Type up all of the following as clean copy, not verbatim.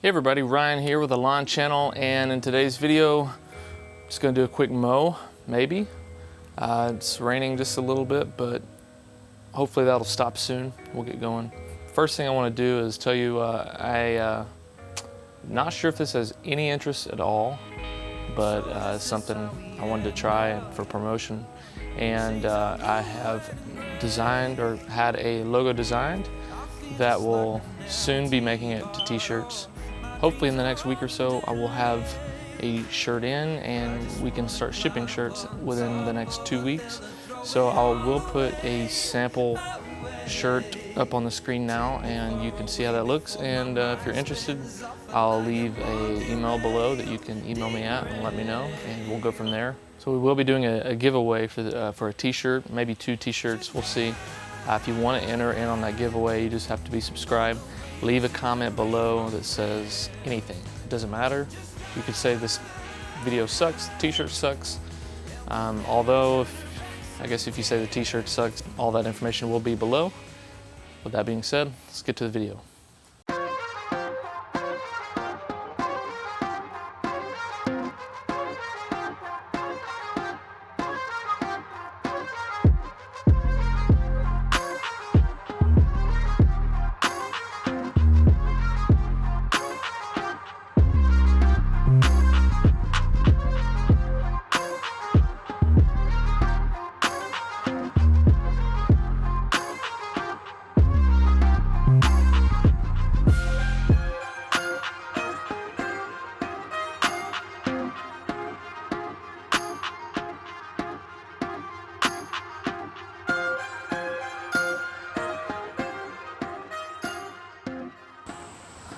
Hey everybody, Ryan here with the Lawn Channel, and in today's video, I'm just going to do a quick mow, maybe. It's raining just a little bit, but hopefully that'll stop soon. We'll get going. First thing I want to do is tell you I'm not sure if this has any interest at all, but it's something I wanted to try for promotion. And I have designed or had a logo designed that will soon be making it to t-shirts. Hopefully in the next week or so I will have a shirt in and we can start shipping shirts within the next 2 weeks. So I will put a sample shirt up on the screen now and you can see how that looks. And if you're interested, I'll leave an email below that you can email me at and let me know, and we'll go from there. So we will be doing a giveaway for a t-shirt, maybe 2 t-shirts, we'll see. If you want to enter in on that giveaway, you just have to be subscribed. Leave a comment below that says anything. It doesn't matter. You could say this video sucks, the t-shirt sucks. Although, I guess if you say the t-shirt sucks, all that information will be below. With that being said, let's get to the video.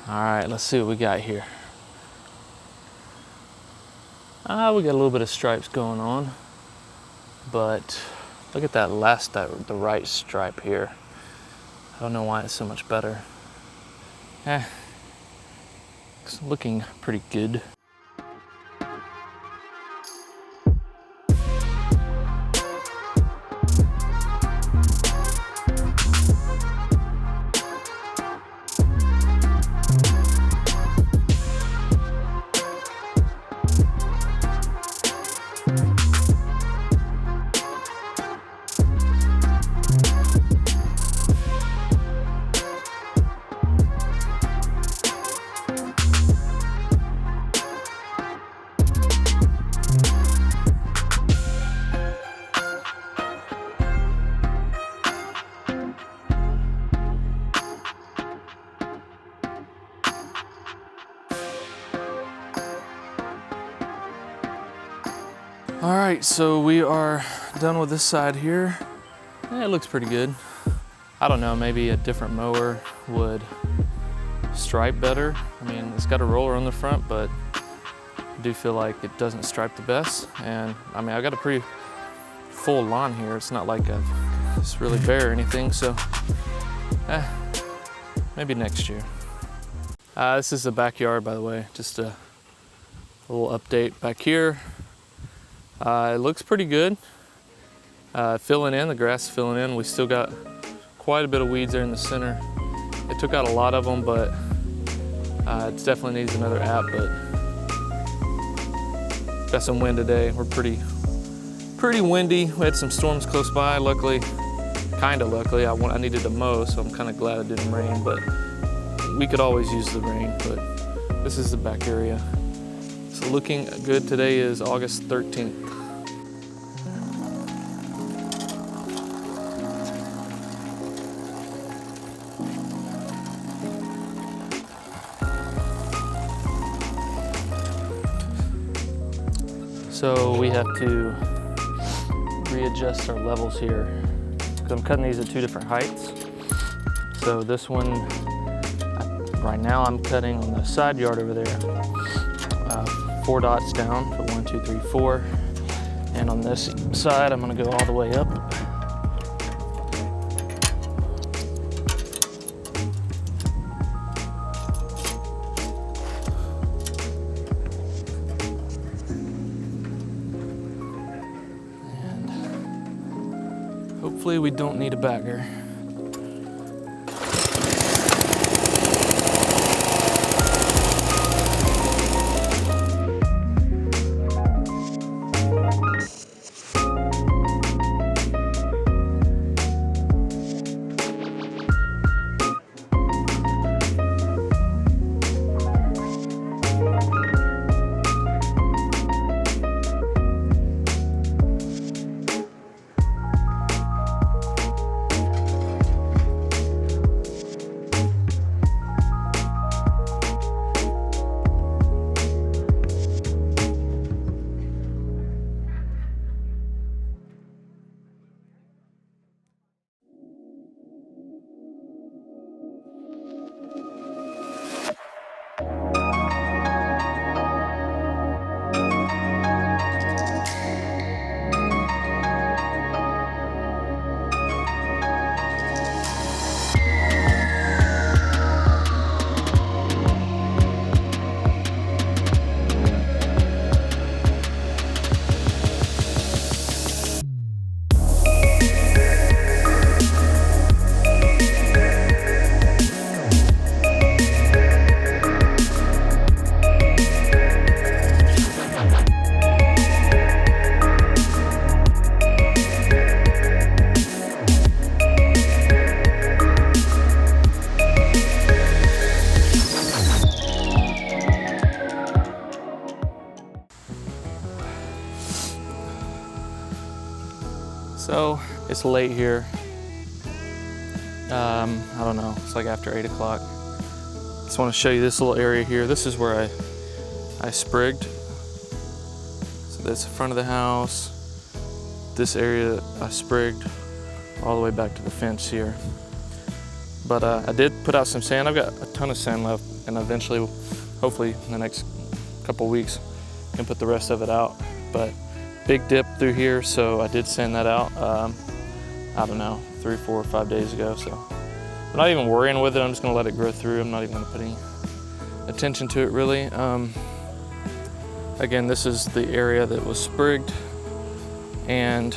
All right, let's see what we got here. We got a little bit of stripes going on, but look at that the right stripe here. I don't know why it's so much better. It's looking pretty good. All right, so we are done with this side here. It looks pretty good. I don't know, maybe a different mower would stripe better. I mean, it's got a roller on the front, but I do feel like it doesn't stripe the best. And I mean, I've got a pretty full lawn here. It's not like it's really bare or anything, so maybe next year. This is the backyard, by the way. Just a little update back here. It looks pretty good. Filling in, the grass is filling in. We still got quite a bit of weeds there in the center. It took out a lot of them, but it definitely needs another app. But got some wind today. We're pretty windy. We had some storms close by. Luckily, kind of luckily, I needed to mow, so I'm kind of glad it didn't rain. But we could always use the rain. But this is the back area. So looking good. Today is August 13th. So we have to readjust our levels here because I'm cutting these at 2 different heights. So this one, right now I'm cutting on the side yard over there, 4 dots down for 1, 2, 3, 4. And on this side, I'm gonna go all the way up. Hopefully we don't need a bagger. So it's late here. I don't know, it's like after 8 o'clock. Just want to show you this little area here. This is where I sprigged. So that's the front of the house. This area I sprigged all the way back to the fence here. But I did put out some sand. I've got a ton of sand left, and eventually, hopefully in the next couple weeks, I can put the rest of it out. But big dip through here, so I did sand that out, I don't know, 3, 4, or 5 days ago. So I'm not even worrying with it. I'm just gonna let it grow through. I'm not even gonna put any attention to it really. Again, this is the area that was sprigged, and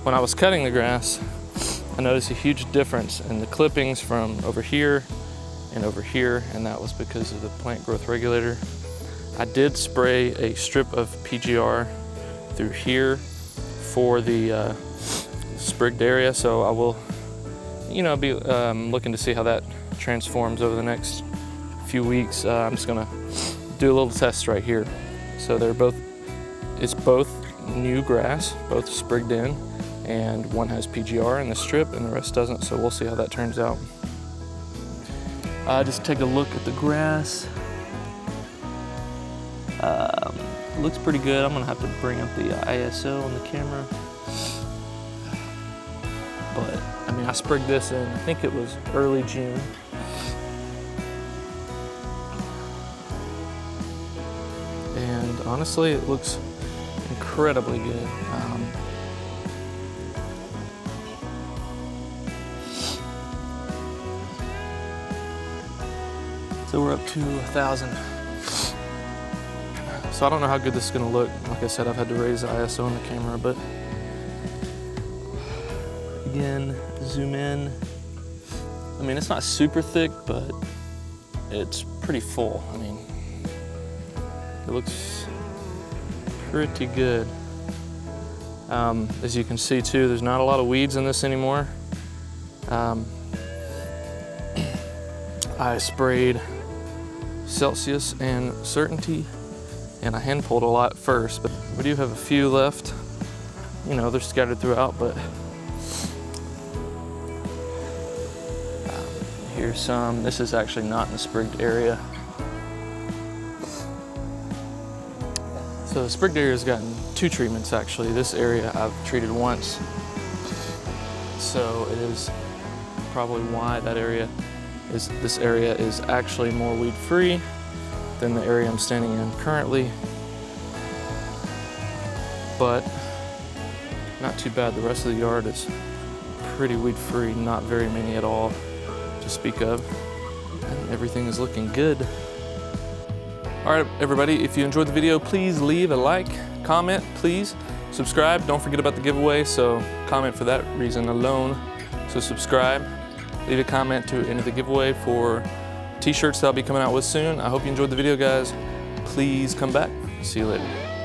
when I was cutting the grass, I noticed a huge difference in the clippings from over here and over here, and that was because of the plant growth regulator. I did spray a strip of PGR through here for the sprigged area, so I will, you know, be looking to see how that transforms over the next few weeks. I'm just gonna do a little test right here. So it's both new grass, both sprigged in, and one has PGR in the strip and the rest doesn't, so we'll see how that turns out. Just take a look at the grass. It looks pretty good. I'm gonna have to bring up the ISO on the camera. But, I mean, I sprigged this in, I think it was early June. And honestly, it looks incredibly good. So we're up to 1,000. So I don't know how good this is gonna look. Like I said, I've had to raise the ISO on the camera, but again, zoom in. I mean, it's not super thick, but it's pretty full. I mean, it looks pretty good. As you can see too, there's not a lot of weeds in this anymore. I sprayed Celsius and Certainty, and I hand pulled a lot first, but we do have a few left. You know, they're scattered throughout, but here's some. This is actually not in the sprigged area. So the sprigged area has gotten 2 treatments actually. This area I've treated once. So it is probably why this area is actually more weed free than the area I'm standing in currently. But not too bad. The rest of the yard is pretty weed free, not very many at all to speak of. And everything is looking good. All right, everybody, if you enjoyed the video, please leave a like, comment, please. Subscribe, don't forget about the giveaway, so comment for that reason alone. So subscribe, leave a comment to enter the giveaway for t-shirts that I'll be coming out with soon. I hope you enjoyed the video, guys. Please come back. See you later.